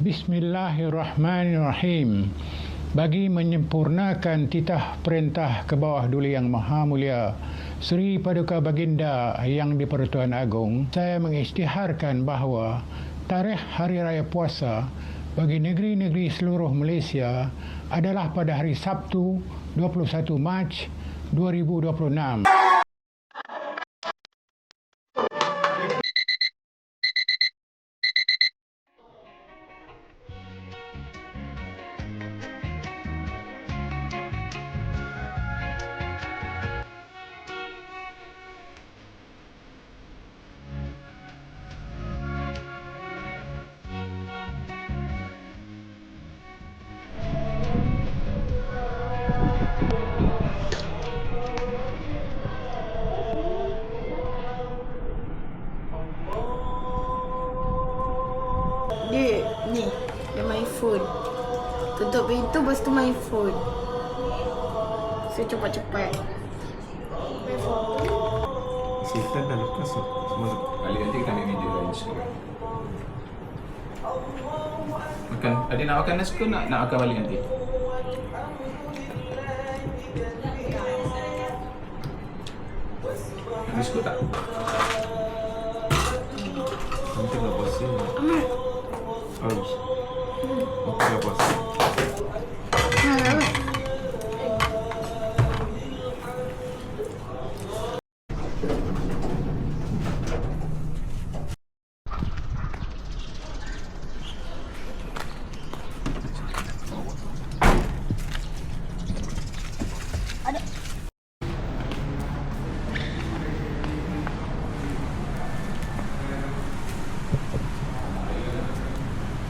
Bismillahirrahmanirrahim. Bagi menyempurnakan titah perintah ke bawah Duli Yang Maha Mulia Seri Paduka Baginda Yang di-Pertuan Agong, saya mengisytiharkan bahawa tarikh Hari Raya Puasa bagi negeri-negeri seluruh Malaysia adalah pada hari Sabtu 21 Mac 2026. Dek, ni, dia main phone. Tutup pintu, lepas tu main phone. So, cepat-cepat. Setan dah lepas semua. Balik nanti kita ambil meja lain sekali. Makan. Adik nak makan nasi ke nak makan balik nanti? Nak biskut tak? Nanti dah puasa. Harus. Nanti dah puasa.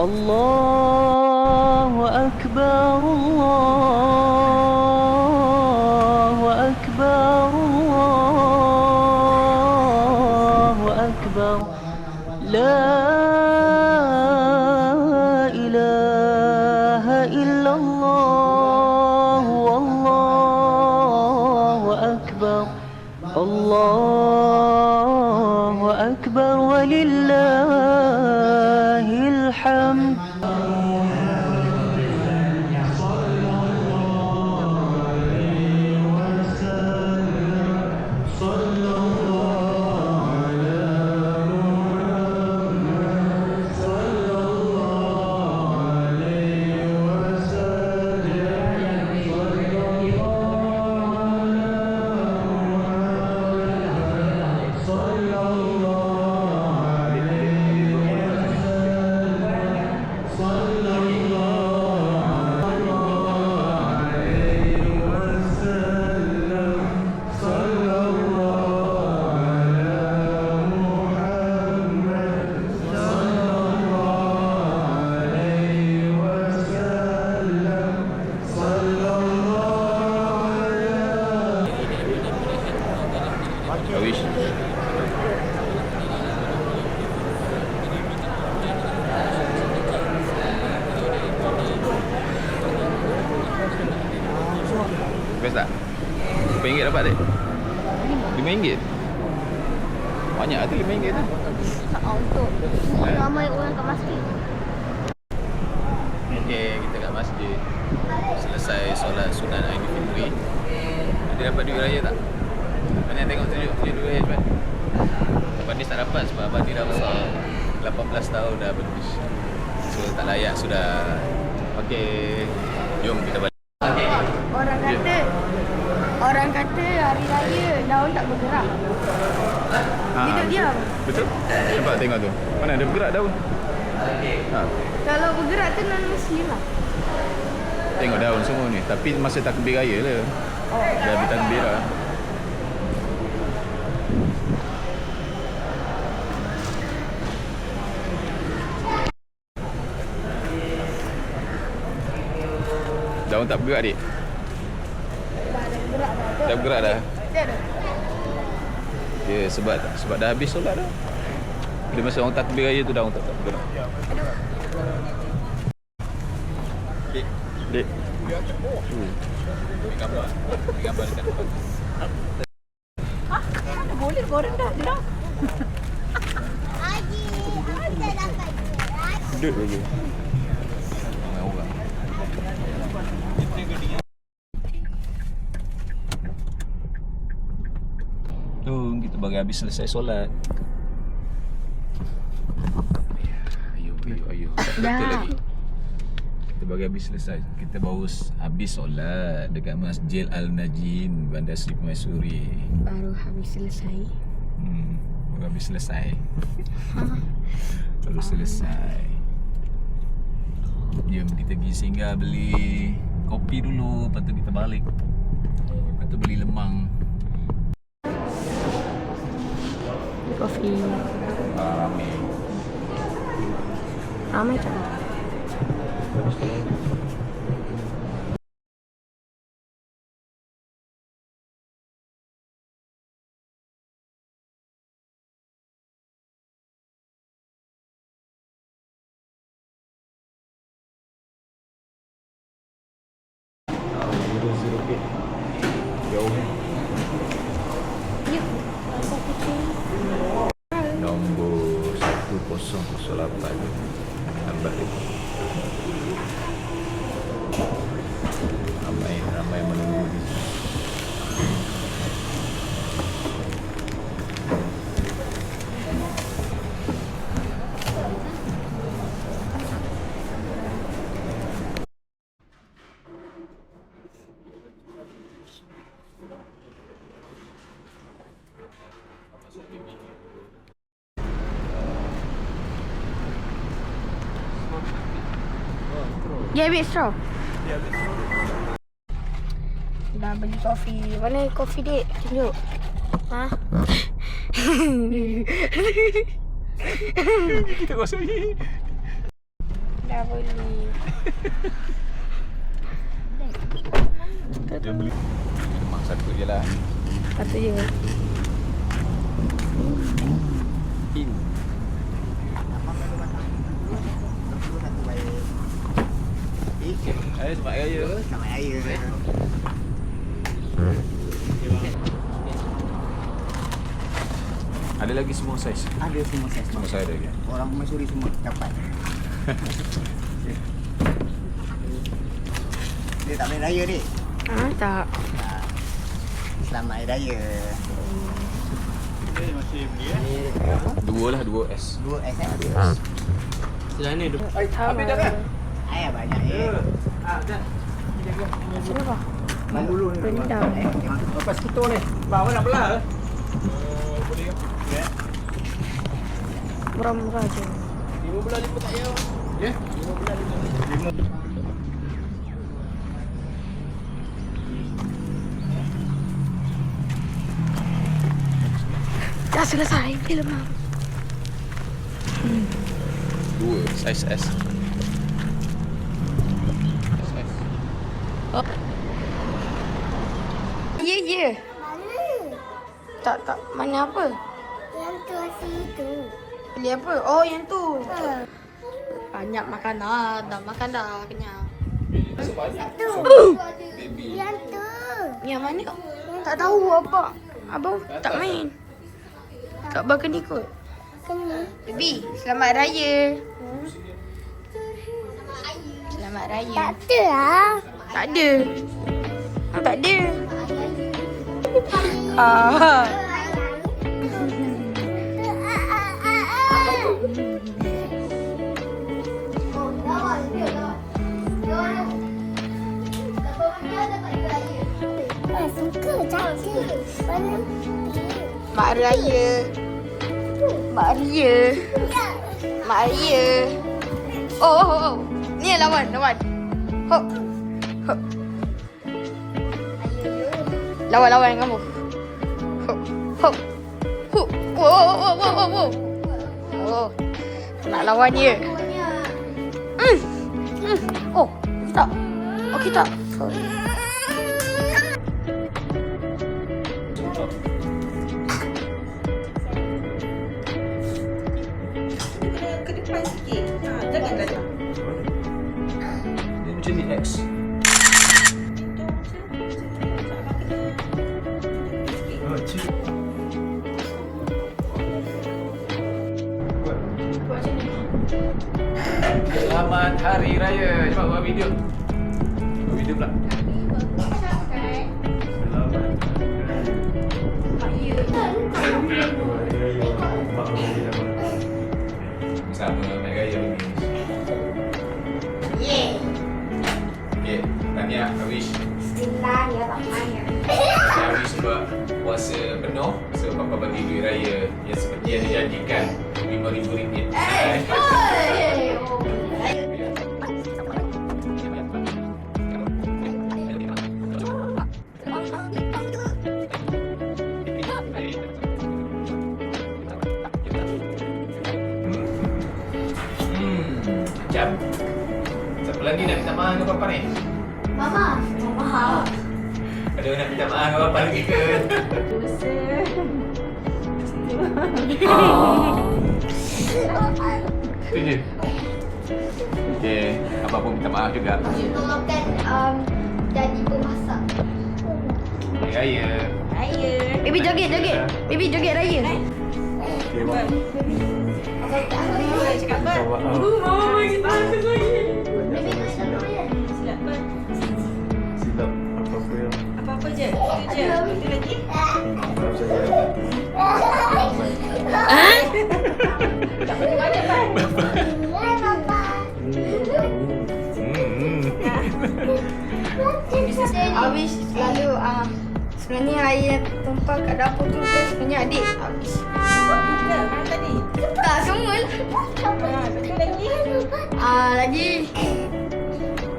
الله أكبر الله أكبر الله أكبر لا إله إلا الله والله أكبر الله أكبر ولله الحمد. Wish. Best tak? RM5 dapat tak? RM5? Banyak tu RM5 tu. Untuk ramai orang kat masjid. Okey, kita kat masjid. Selesai solat sunat Aidilfitri. Nanti dapat duit raya tak? Banyak tengok tunjuk duit raya cepat. Abang ni tak dapat sebab abang ni dah besar. 18 tahun dah berlebih. So tak layak sudah. Okey, jom kita balik. Orang kata hari raya daun tak bergerak. Tidak diam. Betul? Nampak tengok tu. Mana ada bergerak daun? Kalau bergerak tu non muslim lah. Tengok daun semua ni. Tapi masa takbir raya lah. Dah bertakbir lah. Daun tak bergerak, adik? Dah bergerak dah? Ya, sebab dah habis solat dah. Bila masa orang takbir raya tu daun tak bergerak. Dek. Dek. Gambar dekat depan. Boleh korang dah gerak. Duduk dulu. habis selesai solat. Ayuh. Betul lagi. Kita baru habis selesai. Kita baru habis solat dekat Masjid Al-Najin, Bandar Seri Permaisuri. Baru habis selesai. Baru habis selesai. Baru selesai. Jom kita pergi singgah beli kopi dulu, lepas tu kita balik. Lepas tu beli lemang. Kopi. Ramai tak? Nombor 1008 lambat dia. Ramai menunggu di sini. Dia ambil straw. Dah beli kopi. Mana kopi dek? Tunjuk. Ha? Kita kosong ni. Dah beli. Dia beli lemang satu je lah. Satu je. In. Selamat Raya. Selamat Raya. Ada lagi semua saiz? Ada semua saiz. Semua saiz ada lagi? Orang Permaisuri semua dapat. Dia tak boleh raya ni. Tak. Selamat Hari Raya. Dua lah, 2S. 2S eh? Habis dah kan? Ayah banyak Sini apa? Main dulu ni. Rendam. Lepas kita ni. Bawa nak belah ke? Murah-murah je. 15 tak payah. Ya? 15. Dah selesai. Beli lemang. 2 saiz S. Ya. Mana? Tak. Mana apa? Yang tu situ. Beli apa? Oh, yang tu. Ha. Banyak makan dah. Dah makan dah. Kenyang. Tu. Yang tu. Yang mana? Tak tahu apa. Abang tak main. Kak Bakar ni kot. Kena. Baby, selamat raya. Selamat raya. Tak ada lah. Tak ada. Tak ada. Ah. Suka cantik. Mana? Mak raya. Mak raya. Mak raya. Oh. Ni lawan. Hop. Lawan kamu. Hop. Wow. Oh. Nak lawan dia. Oh, tak. Okey tak. Sorry. Ke depan sikit. Jangan datang. Dia macam ni X. Selamat Hari Raya. Cepat buat video. Buat video pula. Selamat Hari Raya. Sama Mek Raya ni. Yeay. Okay, tahniah Awish. Bismillahirrahmanirrahim. Awish sebab puasa penuh. So Papa bagi duit raya yang seperti yang dijanjikan, RM5,000. Macam siapa lagi nak minta maaf dengan Papa ni? Mama. Mama. Ada orang nak minta maaf dengan Papa lagi ke? Itu je. Okay, Abah pun minta maaf juga. Tolongkan jadi pemasak. Hari Raya. Raya. Baby joget. Baby joget raya. Okay, Mak. Cakap apa? Mama, kita bagus lagi. banyak sangat silap. Silap apa? Silap apa-apa yang Apa-apa je. Itu je. Itu lagi. maaf saya yang Tak boleh banyak kan? Awish selalu sebenarnya raya tumpah kat dapur tu kan sebenarnya adik Awish. Mana? Mana tadi? Tak semua lah. Betul lagi? Lagi.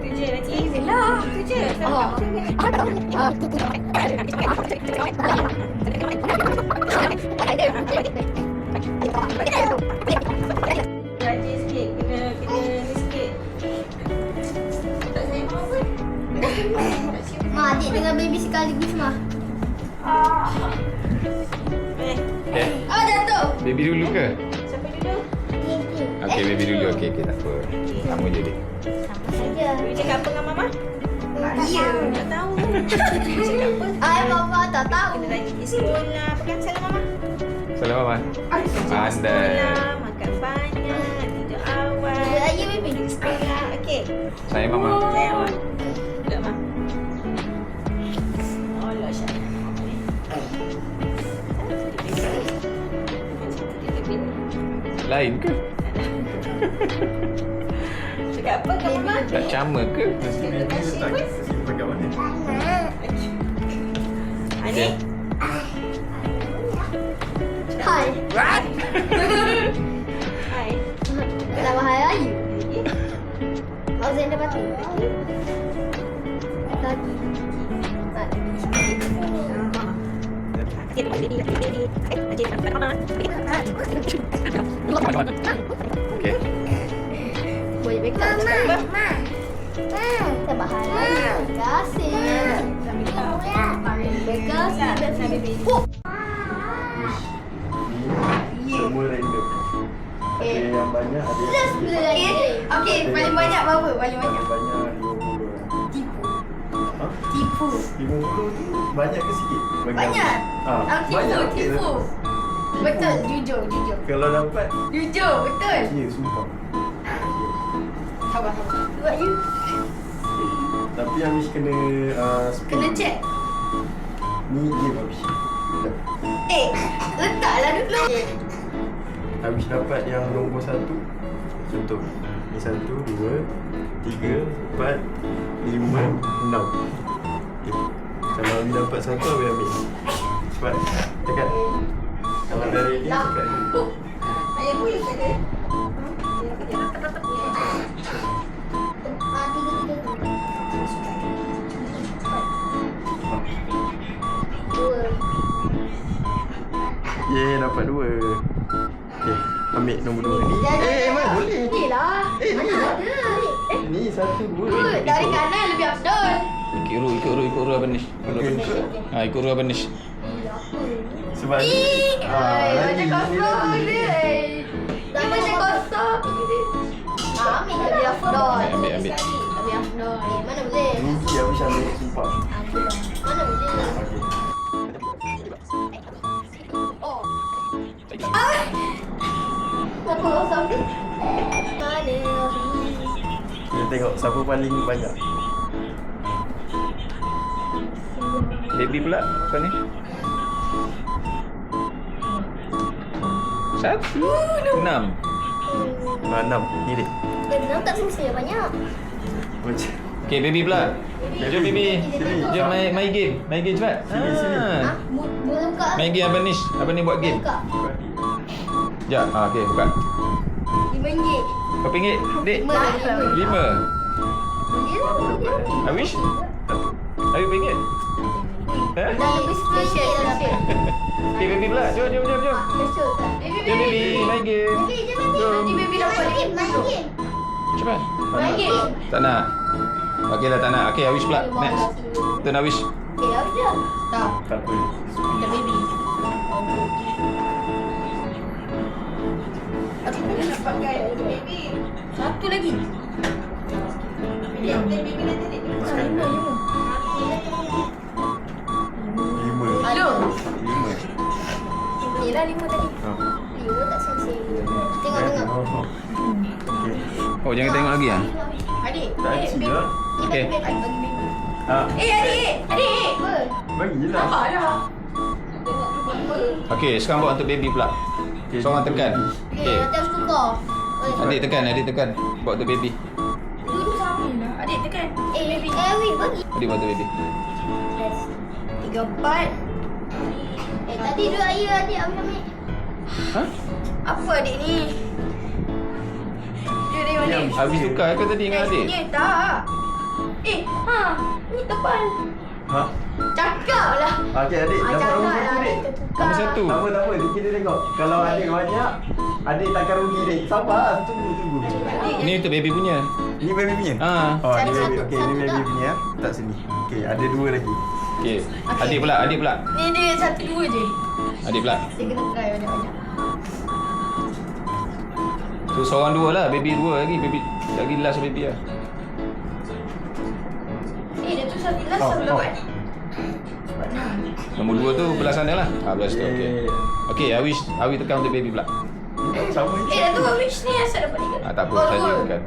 Itu je lagi. Lah. Itu je. Rajin sikit. Kena ni sikit. Tak sayang mama pun. Ma, adik dengan baby sekaligus mah. Okay, Jatuh. baby dulu ke? Siapa dulu? Okay, baby dulu. Okay, tak apa. Sama je dia. Saja. You cakap apa dengan mama? Ya. Tak tahu. You cakap apa? Mama tak tahu. Kena rajin pergi sekolah. Pegang salam mama. Salam Mama. Pandai. Sekolah, makan banyak, tidur awal. Raya baby. Pergi sekolah. Okey. Sayang Mama. Sayang mama. Duduk mama. Oh, lah Syah. Lain ke? Cakap apa kat mama? Tak sama ke? Terima kasih pun. simpan kat mana? Ani? Hai. Hai. Selamat hari raya. Mak Zain dah batu. Lagi. Okay. Boleh backup. Mama. Selamat hari raya. Terima kasih. Terima kasih. Semua random. Ada yang banyak, ada yang sedikit. Okey, paling banyak berapa? Paling banyak. Paling banyak 20. Tipu. Ha? Tipu. 50 tu banyak ke sikit? Banyak. Banyak. okey. Tipu. Betul, jujur. Kalau dapat, Jujur, betul. ya sumpah. Sabar. Buat you. Tapi Amish kena spin. Kena check. Ni game Amish. Letaklah dulu. Amish dapat yang nombor 1. Contoh. Ni 1, 2, 3, 4, 5, 6. Okay. Kalau Amish dapat 1, Amish ambil. Cepat. Tekan. Kalau dah ready, tekan. Ayah pun you kena. Yeay, dapat 2. Okay, ambil nombor 2 ni. Mat, boleh. Ni lah. Ni. Ada. Ni 1, 2. Dari kanan lebih afdol. Ikut ru Abanish. Ikut ru Abanish. Sebab ni. Macam kosong dia. Dah macam kosong. Ambil lebih afdol. Ambil. Lebih afdol. Mana boleh? Rugi Amish ambil, sumpah. Mana boleh? Okay. Apa kosong? Mana? Kita tengok siapa paling banyak. Baby pula apa ni? 1, 6. 6. Ni dek. Benar tak semestinya banyak. Macam. Okay, baby pula. Jom baby. Jom main game. Main game cepat. Sini. Boleh buka. Main game Abang Nish. Abang ni buat game. Buka. Sekejap. Okay, buka. RM5. Berapa ringgit, dek? 5. Awish? Awish berapa ringgit? Eh? Dah lebih special dah. Okay, baby pula. Jom. Special tak? Jom baby, main game. Jom. Nanti baby dapat main game. Cepat. Main game. Tak nak. Okey lah, tak nak. Okay, Awish pula. Next. Turn Awish. Okay, habis dah. Tak. Tak apa. Kita baby. Aku nak pakai baby. Satu lagi. Baby nanti dia. 5. Hello. 5. Yelah 5 tadi. 5 tak selesai. Tengok. Okey. Oh, jangan tengok lagi ah. Adik. Tak cik lah. Okay. Bagi baby. Ha. Adik. Bagilah. Okay, sekarang buat untuk baby pula. Seorang tekan. Okay, Okay. nanti harus tukar. Adik tekan. Buat untuk baby. Dulu sama lah. Adik tekan. Baby. Wih, bagi. Adik buat untuk baby. 3, 4. Tadi dua ayah adik ambil. Ha? Apa adik ni? Dia dari mana? Habis tukar ke tadi dengan adik? Ni tak. Ni tebal. Ha. Cakap lah. Okey adik, dapat Cakap nombor lah satu dek. adik tertukar. Nombor 1. Tak apa. Kita tengok. Kalau adik banyak, adik takkan rugi dek. Sabar, tunggu. Ni untuk baby punya. Ni baby punya? Ah. Oh, ni Satu, baby. satu, Okey, ni satu baby tak? punya. Tak sini. Okey, ada 2 lagi. Okay. Adik pula. Ni dia 1, 2 je. Adik pula. Saya kena try banyak-banyak. So seorang 2 lah. Baby 2 lagi. Baby lagi last baby lah. Dia tu satu last Oh, satu oh. dapat. Nombor 2 tu belah sana lah. Belah situ. Okay. Okay, Awish tekan untuk baby pula. Sama je. Dah tu wish ni asal dapat 3. Tak apa, saja tekan.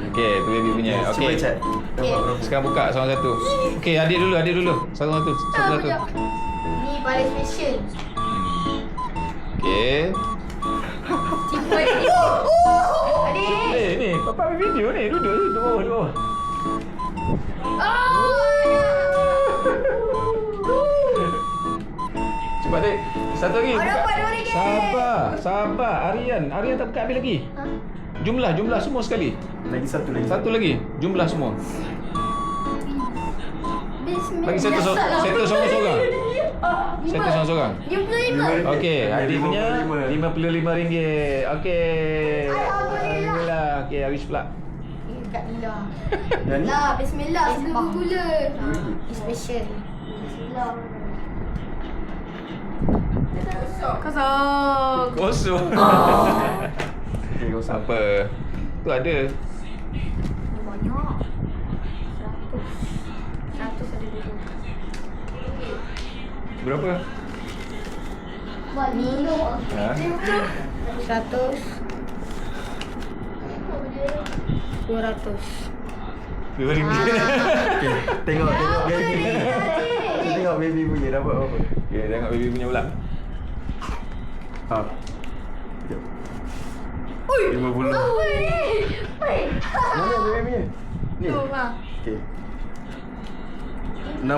Okay, tu baby punya. Cuba Okay. chat. Dapat berapa? Sekarang buka seorang satu. Okay, adik dulu. Satu. Ni paling special. Okay. Tipu adik. Adik. Ni, papa ambil video ni. Duduk. Cepat dek. Satu lagi. Oh, buka. dapat RM2. Sabar. Aryan tak buka habis lagi. Jumlah semua sekali. Lagi satu lagi. Satu lagi. Jumlah semua. Bismillah. Bagi satu seorang-seorang. Satu seorang-seorang. 55. Okey, adik punya RM55. RM55. Okey. Alhamdulillah. Okey, Awish pula. Kat Lila. Yang ni? Lah, bismillah sebelum gula. Special. Bismillah. Kosong. Okey, kau sabar. Apa? Tu ada. Banyak. 100 ada dulu. Berapa? Ni. Ha? 100. 200. RM2. Okey, tengok baby. Kita tengok baby punya dapat berapa. Okey, tengok baby punya pula. Ha. Sekejap. 50. Mana baby punya? Ni. Okey. 60.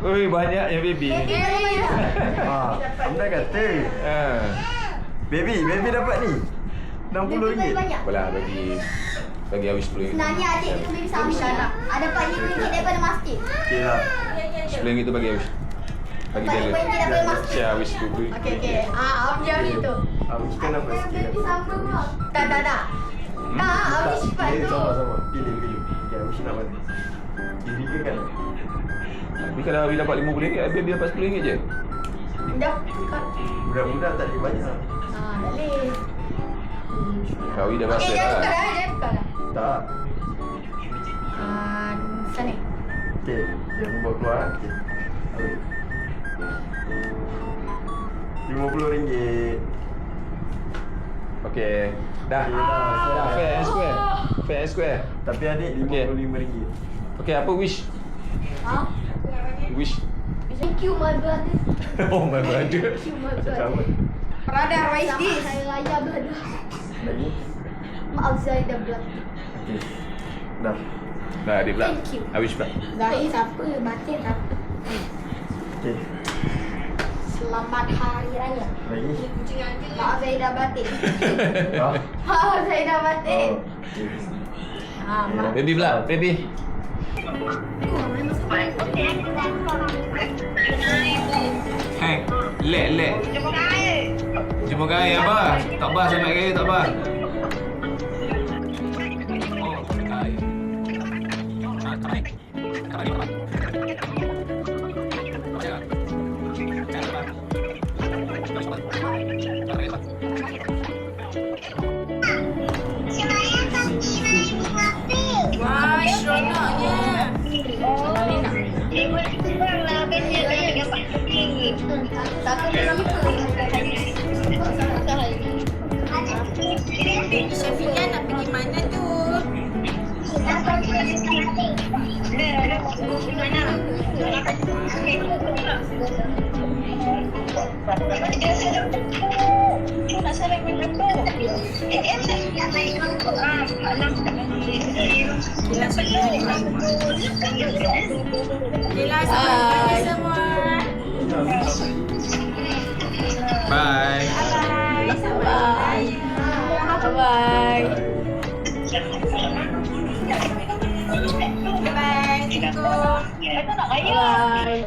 Oi, banyaknya baby. Ha, anda kata. Ha. Baby dapat ni. RM60. Apalah bagi Awish RM10. Sebenarnya adik dengan baby sama. Ada RM45 daripada masjid. Okey lah. RM10 tu bagi Awish. Bagi dia. RM45 daripada masjid. Share Awish RM20. Okey. Ambil itu. Awish kan dapat sikit. Baby sama bang. Tak. Tak, Awish cepat tu. Sama. Pilih. Okey, Awish nak mana? Kiri ke kanan? Tapi kalau Awish dapat RM50, baby dapat RM10 je. Dah. Budak-budak tak ada banyak. Tak boleh. Awish dah rasa Jangan lah. buka dah. Tak. Sana. Okey, jangan buat keluar. Okey. RM50. Okey. Dah. Dah fair and square. Tapi adik Okey. RM55. Okey, apa wish? Ha? Wish. Thank you my brother. Oh my brother. Thank you my brother. Sama. Brother, what is Selamat this? Hari Raya brother. Lagi. Maaf Zaida brother. Okay. Dah. Dah adik pula. Thank you. Habis pula. Zahir siapa? Batin siapa? Okay. Selamat Hari Raya. Lagi. Maaf Zaida batin. Ah. Maaf Zaida batin. Oh. Okay. Ah, mak. Baby pula, baby. Hai, lek. Jumpa gaya apa? Tak bah sampai gaya tak bah. Oh, gaya. Ah, tak baik. Tak baik. Ya. Jangan bah. Tak baik. Wah, seronoknya. Syafiqah nak pergi mana tu? Kelas bye semua. Bye. Bye. Bye. Bye. Bye.